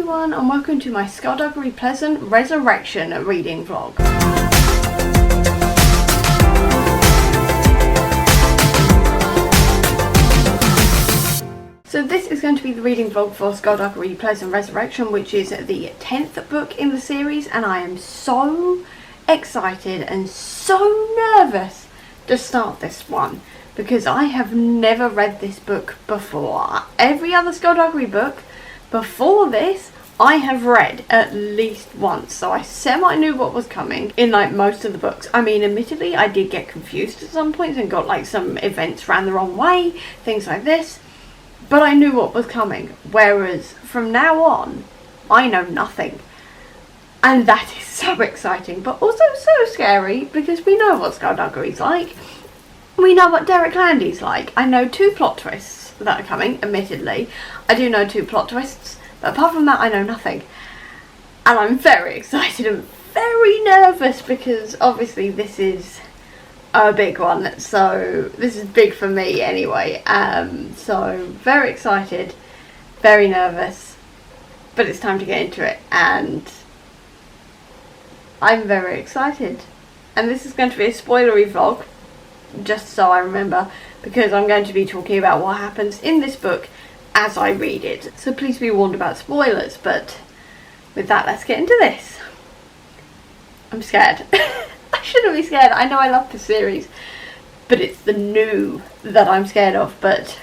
everyone, and welcome to my Skulduggery Pleasant Resurrection reading vlog. So this is going to be the reading vlog for Skulduggery Pleasant Resurrection, which is the 10th book in the series, and I am so excited and so nervous to start this one because I have never read this book before. Every other Skulduggery book before this I have read at least once, so I semi knew what was coming in like most of the books. I mean, admittedly I did get confused at some points and got like some events ran the wrong way, things like this, but I knew what was coming, whereas from now on I know nothing. And that is so exciting, but also so scary, because we know what Skulduggery's like. We know what Derek Landy's like. I know 2 plot twists that are coming, admittedly. I do know 2 plot twists, but apart from that I know nothing. And I'm very excited and very nervous, because obviously this is a big one. So this is big for me anyway. So very excited, very nervous, but it's time to get into it, and I'm very excited. And this is going to be a spoilery vlog, just so I remember, because I'm going to be talking about what happens in this book as I read it. So please be warned about spoilers, but with that, let's get into this. I'm scared. I shouldn't be scared. I know I love the series, but it's the new that I'm scared of. But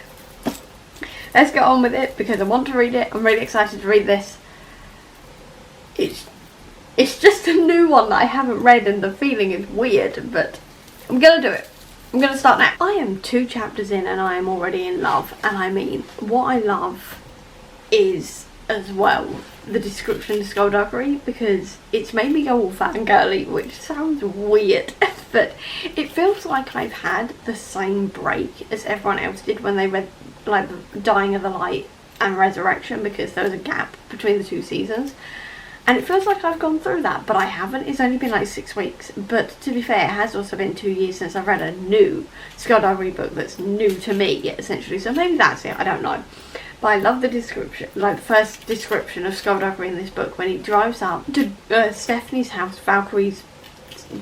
let's get on with it, because I want to read it. I'm really excited to read this. It's just a new one that I haven't read, and the feeling is weird, but I'm gonna do it. I'm gonna start now. I am 2 chapters in and I am already in love, and I mean, what I love is, as well, the description of Skulduggery, because it's made me go all fangirly, which sounds weird, but it feels like I've had the same break as everyone else did when they read like Dying of the Light and Resurrection, because there was a gap between the 2 seasons. And it feels like I've gone through that, but I haven't. It's only been like 6 weeks. But to be fair, it has also been 2 years since I've read a new Skulduggery book that's new to me, essentially. So maybe that's it, I don't know. But I love the description, like the first description of Skulduggery in this book, when he drives up to Stephanie's house, Valkyrie's,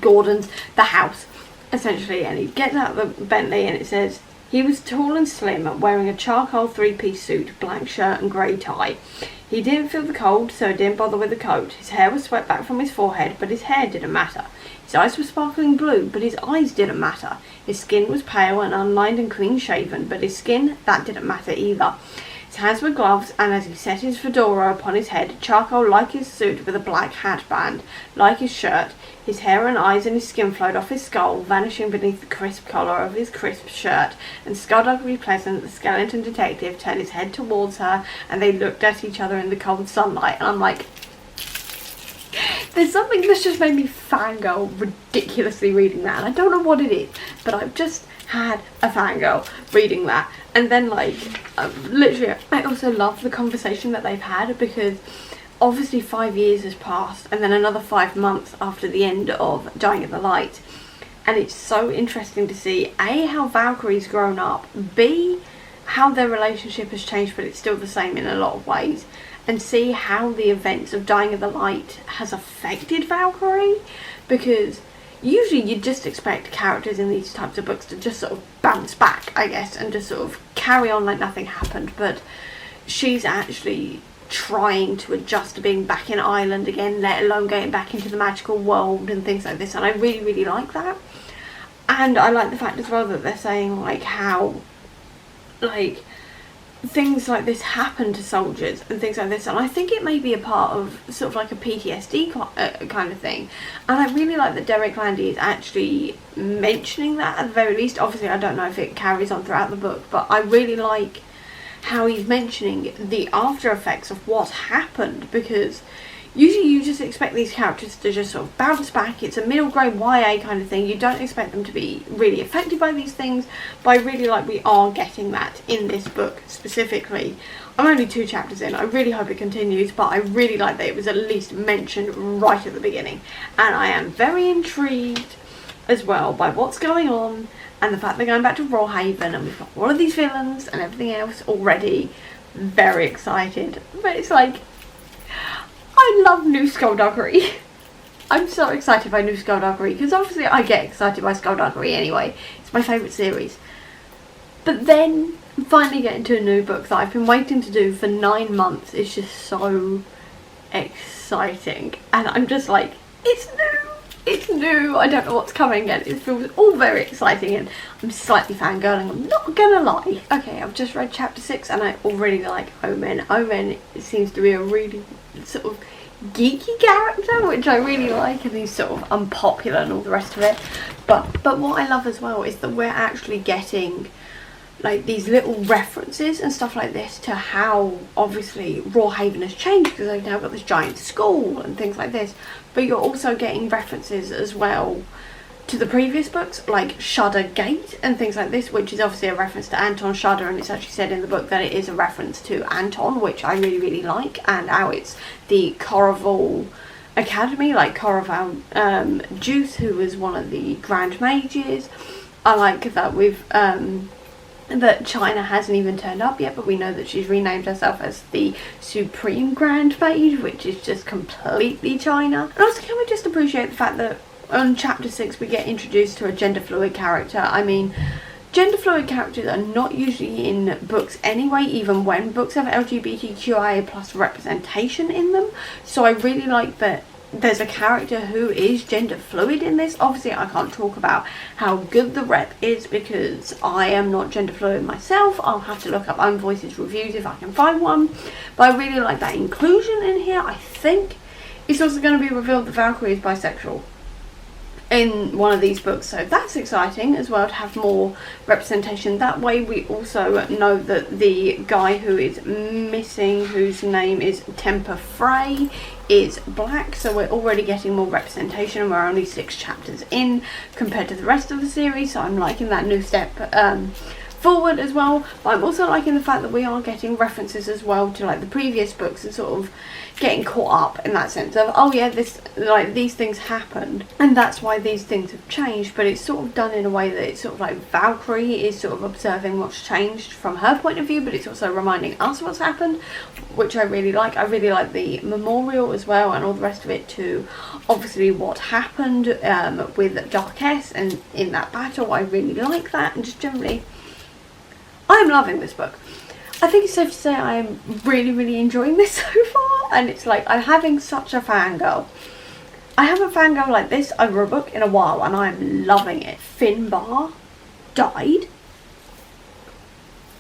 Gordon's, the house, essentially. And he gets out of the Bentley and it says, he was tall and slim, wearing a charcoal 3-piece suit, black shirt and grey tie. He didn't feel the cold, so didn't bother with the coat. His hair was swept back from his forehead, but his hair didn't matter. His eyes were sparkling blue, but his eyes didn't matter. His skin was pale and unlined and clean-shaven, but his skin, that didn't matter either. His hands were gloves, and as he set his fedora upon his head, charcoal like his suit with a black hatband, like his shirt, his hair and eyes and his skin flowed off his skull, vanishing beneath the crisp collar of his crisp shirt, and Skulduggery Pleasant, the skeleton detective, turned his head towards her, and they looked at each other in the cold sunlight, and I'm like, there's something that's just made me fangirl ridiculously reading that, and I don't know what it is, but I've just had a fangirl reading that. And then like, literally, I also love the conversation that they've had, because obviously 5 years has passed, and then another 5 months after the end of Dying of the Light, and it's so interesting to see A, how Valkyrie's grown up, B, how their relationship has changed but it's still the same in a lot of ways, and see how the events of Dying of the Light has affected Valkyrie, because usually you'd just expect characters in these types of books to just sort of bounce back, I guess, and just sort of carry on like nothing happened, but she's actually trying to adjust to being back in Ireland again, let alone going back into the magical world and things like this, and I really, really like that. And I like the fact as well that they're saying like how like things like this happen to soldiers and things like this, and I think it may be a part of sort of like a PTSD kind of thing, and I really like that Derek Landy is actually mentioning that at the very least. Obviously I don't know if it carries on throughout the book, but I really like how he's mentioning the after effects of what's happened, because usually you just expect these characters to just sort of bounce back. It's a middle grade YA kind of thing. You don't expect them to be really affected by these things, but I really like we are getting that in this book specifically. I'm only 2 chapters in. I really hope it continues, but I really like that it was at least mentioned right at the beginning. And I am very intrigued as well by what's going on, and the fact they're going back to Rawhaven, and we've got all of these villains and everything else already. Very excited. But it's like, I love new Skulduggery. I'm so excited by new Skulduggery because obviously I get excited by Skulduggery anyway. It's my favourite series. But then finally getting to a new book that I've been waiting to do for 9 months is just so exciting. And I'm just like, it's new. It's new. I don't know what's coming and it feels all very exciting and I'm slightly fangirling, I'm not gonna lie. Okay, I've just read chapter 6 and I already like Omen. Omen seems to be a really sort of geeky character, which I really like, and he's sort of unpopular and all the rest of it. But what I love as well is that we're actually getting like these little references and stuff like this to how obviously Rawhaven has changed because they've now got this giant school and things like this. But you're also getting references as well to the previous books, like Shudder Gate and things like this, which is obviously a reference to Anton Shudder, and it's actually said in the book that it is a reference to Anton, which I really, really like, and how it's the Coraval Academy, like Coraval Juice, who was one of the Grand Mages. I like that that China hasn't even turned up yet, but we know that she's renamed herself as the Supreme Grand Mage, which is just completely China. And also, can we just appreciate the fact that on chapter 6 we get introduced to a gender fluid character? I mean, gender fluid characters are not usually in books anyway, even when books have LGBTQIA plus representation in them. So I really like that there's a character who is gender fluid in this. Obviously I can't talk about how good the rep is because I am not gender fluid myself. I'll have to look up Own Voices reviews if I can find one. But I really like that inclusion in here. I think it's also going to be revealed that Valkyrie is bisexual in one of these books, so that's exciting as well to have more representation. That way we also know that the guy who is missing, whose name is Temper Frey, is black, so we're already getting more representation, and we're only 6 chapters in compared to the rest of the series, so I'm liking that new step forward as well. But I'm also liking the fact that we are getting references as well to like the previous books and sort of getting caught up in that sense of, oh yeah, this, like, these things happened and that's why these things have changed, but it's sort of done in a way that it's sort of like Valkyrie is sort of observing what's changed from her point of view, but it's also reminding us what's happened, which I really like. I really like the memorial as well and all the rest of it to obviously what happened with Darkess and in that battle. I really like that, and just generally I'm loving this book. I think it's safe to say I am really, really enjoying this so far, and it's like I'm having such a fangirl. I haven't fangirl like this over a book in a while, and I'm loving it. Finbar died.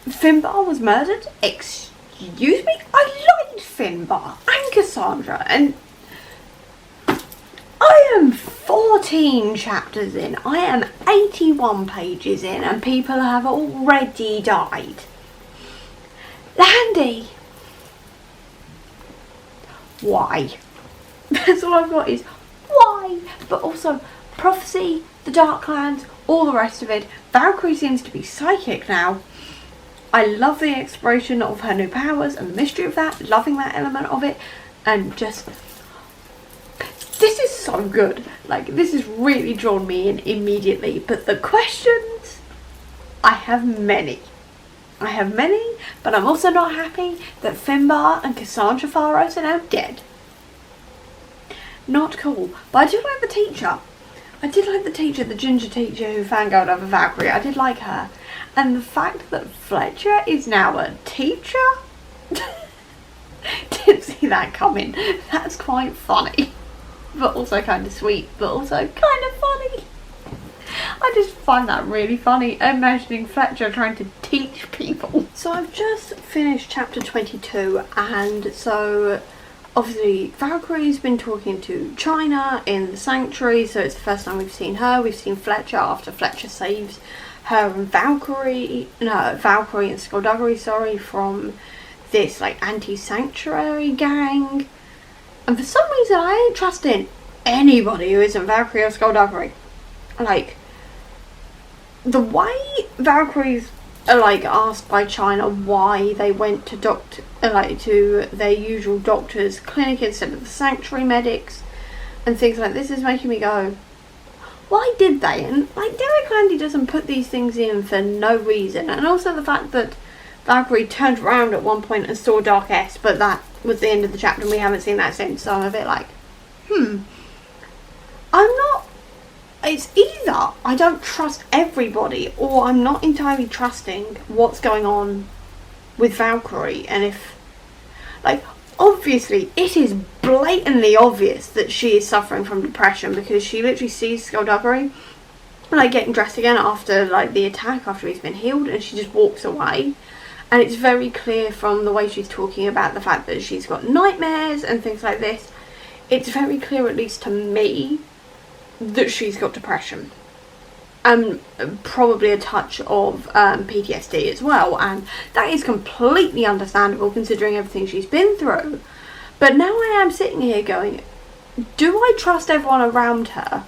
Finbar was murdered? Excuse me? I liked Finbar and Cassandra, and I am 14 chapters in. I am 81 pages in, and people have already died. Landy! Why? That's all I've got is why? But also Prophecy, the Darklands, all the rest of it. Valkyrie seems to be psychic now. I love the exploration of her new powers and the mystery of that, loving that element of it, and just, this is so good. Like, this has really drawn me in immediately. But the questions, I have many. I have many, but I'm also not happy that Finbar and Cassandra Faros are now dead. Not cool. But I do like the teacher. I did like the teacher, the ginger teacher who fangirled over Valkyrie. I did like her. And the fact that Fletcher is now a teacher? Didn't see that coming. That's quite funny. But also kind of sweet, but also kind of funny. I just find that really funny, imagining Fletcher trying to teach people. So I've just finished chapter 22, and so obviously Valkyrie's been talking to China in the sanctuary, so it's the first time we've seen her. We've seen Fletcher after Fletcher saves her and Valkyrie and Skulduggery, sorry, from this like anti-sanctuary gang. And for some reason I ain't trusting anybody who isn't Valkyrie or Skulduggery. Like, the way Valkyrie's like asked by China why they went to to their usual doctor's clinic instead of the sanctuary medics and things like this is making me go, why did they? And like, Derek Landy doesn't put these things in for no reason. And also the fact that Valkyrie turned around at one point and saw Darkess, but that was the end of the chapter and we haven't seen that since, so I'm a bit like, I'm not, it's either I don't trust everybody or I'm not entirely trusting what's going on with Valkyrie. And if, like, obviously it is blatantly obvious that she is suffering from depression, because she literally sees Skulduggery like getting dressed again after like the attack, after he's been healed, and she just walks away. And it's very clear from the way she's talking about the fact that she's got nightmares and things like this. It's very clear, at least to me, that she's got depression. And probably a touch of PTSD as well. And that is completely understandable considering everything she's been through. But now I am sitting here going, do I trust everyone around her?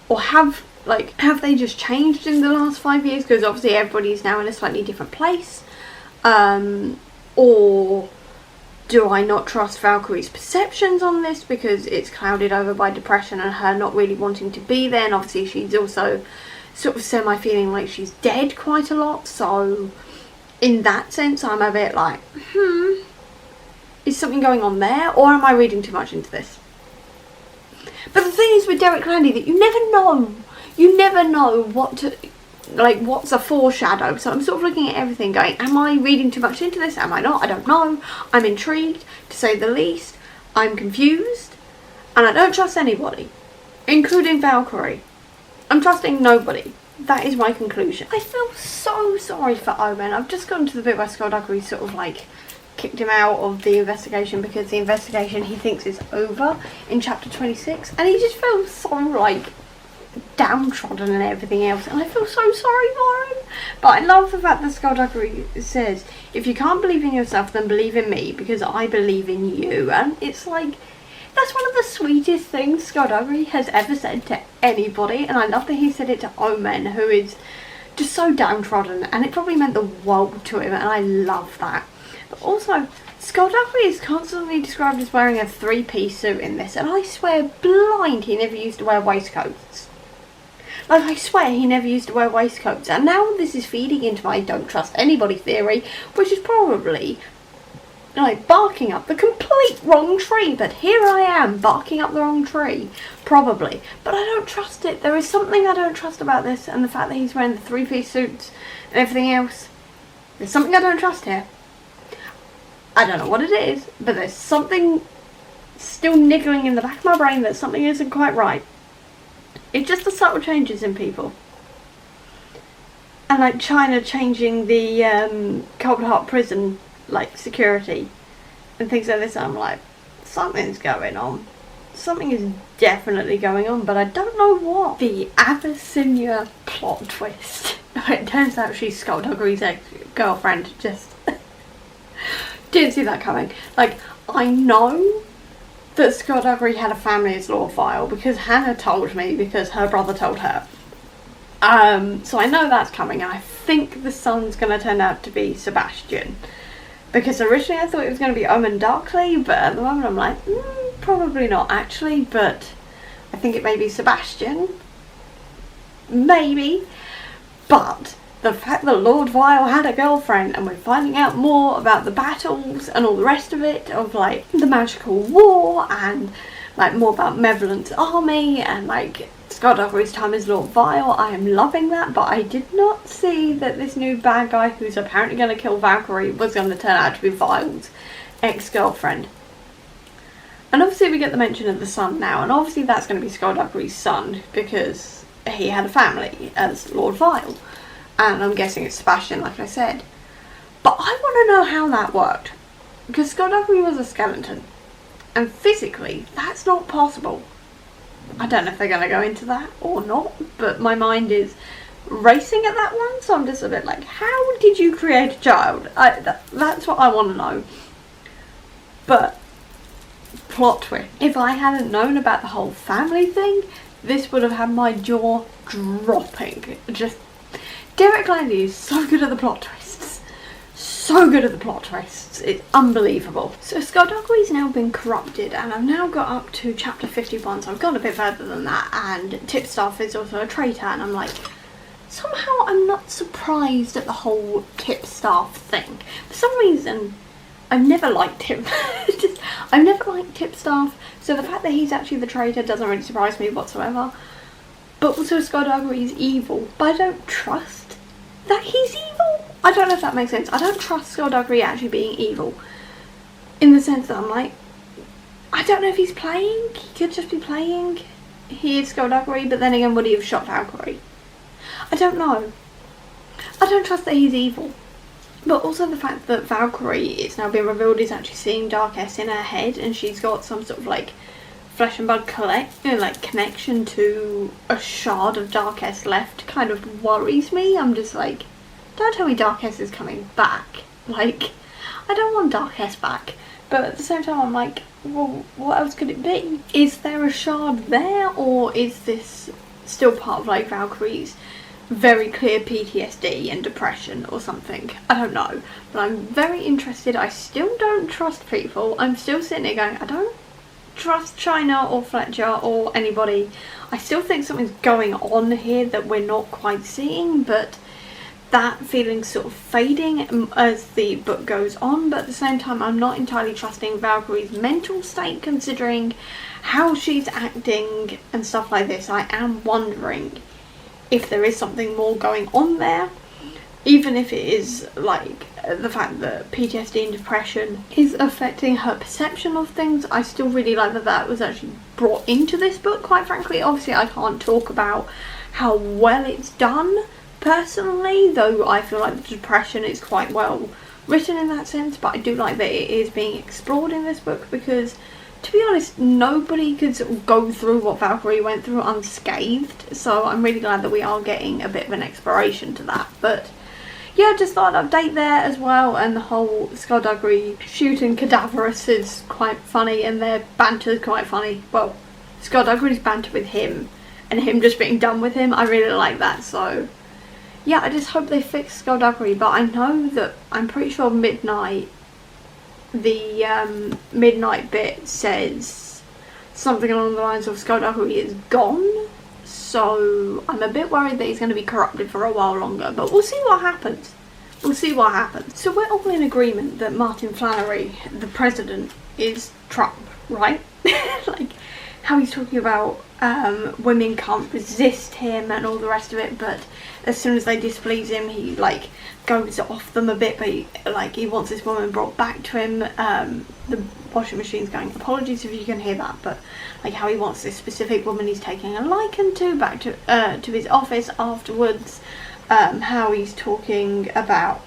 Or have they just changed in the last 5 years? Because obviously everybody's now in a slightly different place. Or do I not trust Valkyrie's perceptions on this because it's clouded over by depression and her not really wanting to be there? And obviously she's also sort of semi-feeling like she's dead quite a lot. So in that sense, I'm a bit like, is something going on there? Or am I reading too much into this? But the thing is with Derek Landy that you never know. You never know what to, like, what's a foreshadow. So I'm sort of looking at everything going, am I reading too much into this? Am I not? I don't know. I'm intrigued, to say the least. I'm confused. And I don't trust anybody, including Valkyrie. I'm trusting nobody. That is my conclusion. I feel so sorry for Omen. I've just gotten to the bit where Skulduggery sort of like kicked him out of the investigation because the investigation he thinks is over in chapter 26. And he just feels so like downtrodden and everything else, and I feel so sorry for him. But I love the fact that Skulduggery says, if you can't believe in yourself, then believe in me, because I believe in you. And it's like, that's one of the sweetest things Skulduggery has ever said to anybody. And I love that he said it to Omen, who is just so downtrodden, and it probably meant the world to him, and I love that. But also, Skulduggery is constantly described as wearing a three-piece suit in this, and I swear blind he never used to wear waistcoats. Like, I swear he never used to wear waistcoats. And now this is feeding into my don't trust anybody theory, which is probably, like, barking up the complete wrong tree. But here I am, barking up the wrong tree. Probably. But I don't trust it. There is something I don't trust about this, and the fact that he's wearing the three-piece suits and everything else. There's something I don't trust here. I don't know what it is, but there's something still niggling in the back of my brain that something isn't quite right. It's just the subtle changes in people. And like China changing the Cold Heart prison, like, security and things like this, I'm like, something's going on. Something is definitely going on, but I don't know what. The Abyssinia plot twist. It turns out she's Skulduggery's ex-girlfriend. Just didn't see that coming. Like, I know that Skulduggery had a family as law file because Hannah told me, because her brother told her. So I know that's coming, and I think the son's going to turn out to be Sebastian. Because originally I thought it was going to be Omen Darkly, but at the moment I'm like, probably not actually, but I think it may be Sebastian. Maybe. But the fact that Lord Vile had a girlfriend, and we're finding out more about the battles and all the rest of it, of like the magical war, and like more about Malevolent's army, and like Skulduggery's time as Lord Vile. I am loving that, but I did not see that this new bad guy who's apparently going to kill Valkyrie was going to turn out to be Vile's ex-girlfriend. And obviously we get the mention of the son now, and obviously that's going to be Skulduggery's son because he had a family as Lord Vile. And I'm guessing it's Sebastian, like I said. But I want to know how that worked. Because Skulduggery was a skeleton. And physically, that's not possible. I don't know if they're going to go into that or not. But my mind is racing at that one. So I'm just a bit like, how did you create a child? That's what I want to know. But, plot twist. If I hadn't known about the whole family thing, this would have had my jaw dropping. Just... Derek Landy is so good at the plot twists. So good at the plot twists. It's unbelievable. So Skulduggery's now been corrupted, and I've now got up to chapter 51, so I've gone a bit further than that, and Tipstaff is also a traitor, and I'm like, somehow I'm not surprised at the whole Tipstaff thing. For some reason, I've never liked him. I've never liked Tipstaff, so the fact that he's actually the traitor doesn't really surprise me whatsoever. But also Skulduggery is evil, but I don't trust that he's evil. I don't know if that makes sense. I don't trust Skulduggery actually being evil, in the sense that I'm like, I don't know if he's playing. He could just be playing. He is Skulduggery, but then again, would he have shot Valkyrie? I don't know. I don't trust that he's evil. But also the fact that Valkyrie, it's now been revealed, is actually seeing Darkest in her head, and she's got some sort of like flesh and blood connection to a shard of Darkest left, kind of worries me. I'm just like, don't tell me Darkest is coming back. Like, I don't want Darkest back. But at the same time, I'm like, well, what else could it be? Is there a shard there, or is this still part of like Valkyrie's very clear PTSD and depression or something? I don't know, but I'm very interested. I still don't trust people. I'm still sitting there going, I don't trust China or Fletcher or anybody. I still think something's going on here that we're not quite seeing, but that feeling's sort of fading as the book goes on. But at the same time, I'm not entirely trusting Valkyrie's mental state, considering how she's acting and stuff like this. I am wondering if there is something more going on there, even if it is like the fact that PTSD and depression is affecting her perception of things. I still really like that that was actually brought into this book, quite frankly. Obviously I can't talk about how well it's done personally, though I feel like the depression is quite well written in that sense, but I do like that it is being explored in this book, because to be honest, nobody could sort of go through what Valkyrie went through unscathed, so I'm really glad that we are getting a bit of an exploration to that. But yeah, just thought I'd update there as well, and the whole Skulduggery shooting Cadaverous is quite funny, and their banter is quite funny. Well, Skulduggery's banter with him, and him just being done with him, I really like that. So yeah, I just hope they fix Skulduggery, but I know that, I'm pretty sure Midnight, the Midnight bit says something along the lines of Skulduggery is gone, so I'm a bit worried that he's going to be corrupted for a while longer, but we'll see what happens. We'll see what happens. So we're all in agreement that Martin Flannery, the president, is Trump, right? Like, how he's talking about women can't resist him and all the rest of it, but as soon as they displease him, he like goes off them a bit, but he wants this woman brought back to him. The washing machine's going, apologies if you can hear that, but like how he wants this specific woman he's taking a liking to back to his office afterwards. How he's talking about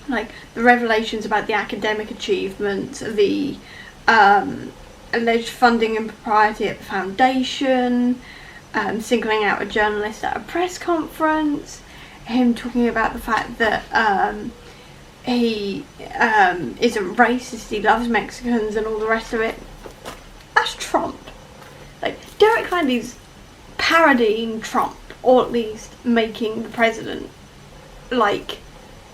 like the revelations about the academic achievements, the alleged funding impropriety at the foundation, singling out a journalist at a press conference, him talking about the fact that he isn't racist, he loves Mexicans and all the rest of it. That's Trump. Like, Derek Landy's parodying Trump, or at least making the president like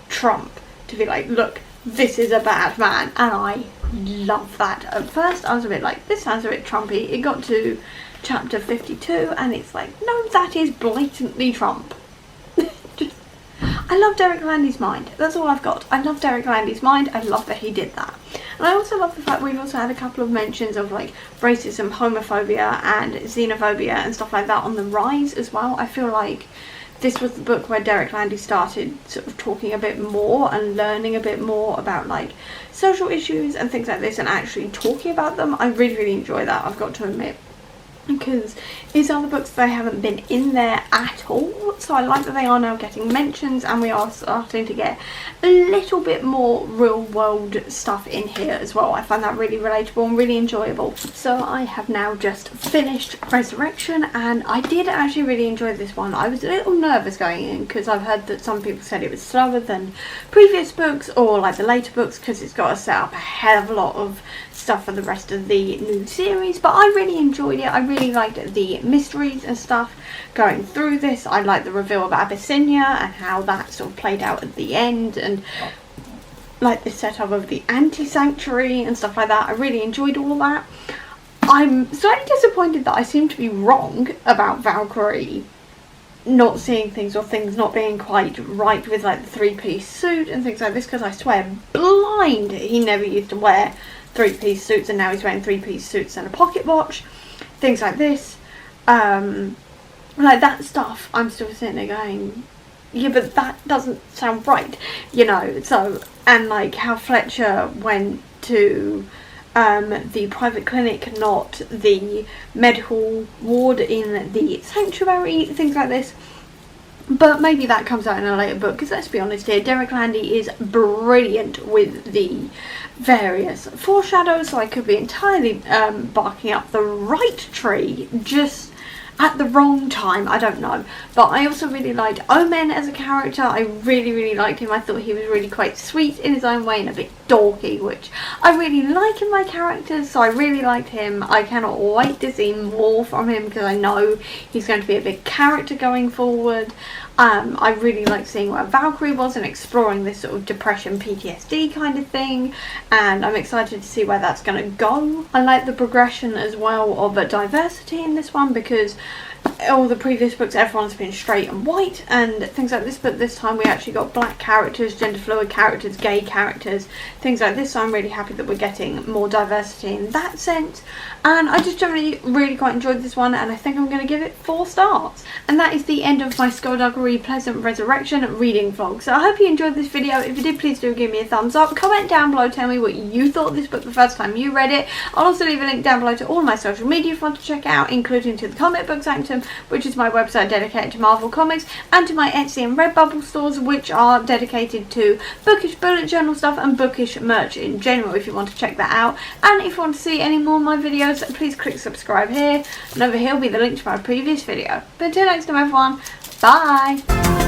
Trump, to be like, look, this is a bad man, and I love that. At first I was a bit like, this sounds a bit Trumpy. It got to chapter 52 and it's like, no, that is blatantly Trump. Just, I love Derek Landy's mind. That's all I've got. I love Derek Landy's mind. I love that he did that. And I also love the fact we've also had a couple of mentions of like racism, homophobia and xenophobia and stuff like that on the rise as well. I feel like this was the book where Derek Landy started sort of talking a bit more and learning a bit more about like social issues and things like this, and actually talking about them. I really, really enjoy that, I've got to admit, because these other books, they haven't been in there at all, so I like that they are now getting mentions, and we are starting to get a little bit more real world stuff in here as well. I find that really relatable and really enjoyable. So I have now just finished Resurrection, and I did actually really enjoy this one. I was a little nervous going in because I've heard that some people said it was slower than previous books or like the later books, because it's got to set up a hell of a lot of stuff for the rest of the new series, but I really enjoyed it. I really liked the mysteries and stuff going through this. I liked the reveal of Abyssinia and how that sort of played out at the end, and like the setup of the anti-sanctuary and stuff like that. I really enjoyed all of that. I'm slightly disappointed that I seem to be wrong about Valkyrie not seeing things or things not being quite right with like the three-piece suit and things like this, because I swear blind he never used to wear three-piece suits and now he's wearing three-piece suits and a pocket watch, things like this, like that stuff. I'm still sitting there going, yeah, but that doesn't sound right, you know. So, and like how Fletcher went to the private clinic, not the medical ward in the sanctuary, things like this. But maybe that comes out in a later book, because let's be honest here, Derek Landy is brilliant with the various foreshadows, so I could be entirely barking up the right tree, just at the wrong time, I don't know. But I also really liked Omen as a character. I really liked him. I thought he was really quite sweet in his own way and a bit dorky, which I really like in my characters, so I really liked him. I cannot wait to see more from him, because I know he's going to be a big character going forward. I really like seeing where Valkyrie was and exploring this sort of depression, PTSD kind of thing, and I'm excited to see where that's going to go. I like the progression as well of diversity in this one, because all the previous books everyone's been straight and white and things like this, but this time we actually got black characters, gender fluid characters, gay characters, things like this, so I'm really happy that we're getting more diversity in that sense. And I just generally really quite enjoyed this one, and I think I'm going to give it 4 stars. And that is the end of my Skulduggery Pleasant Resurrection reading vlog. So I hope you enjoyed this video. If you did, please do give me a thumbs up. Comment down below, tell me what you thought of this book the first time you read it. I'll also leave a link down below to all my social media if you want to check it out, including to the Comic Book Sanctum, which is my website dedicated to Marvel Comics, and to my Etsy and Redbubble stores, which are dedicated to bookish bullet journal stuff and bookish merch in general, if you want to check that out. And if you want to see any more of my videos, please click subscribe here, and over here will be the link to my previous video. But until next time everyone, bye!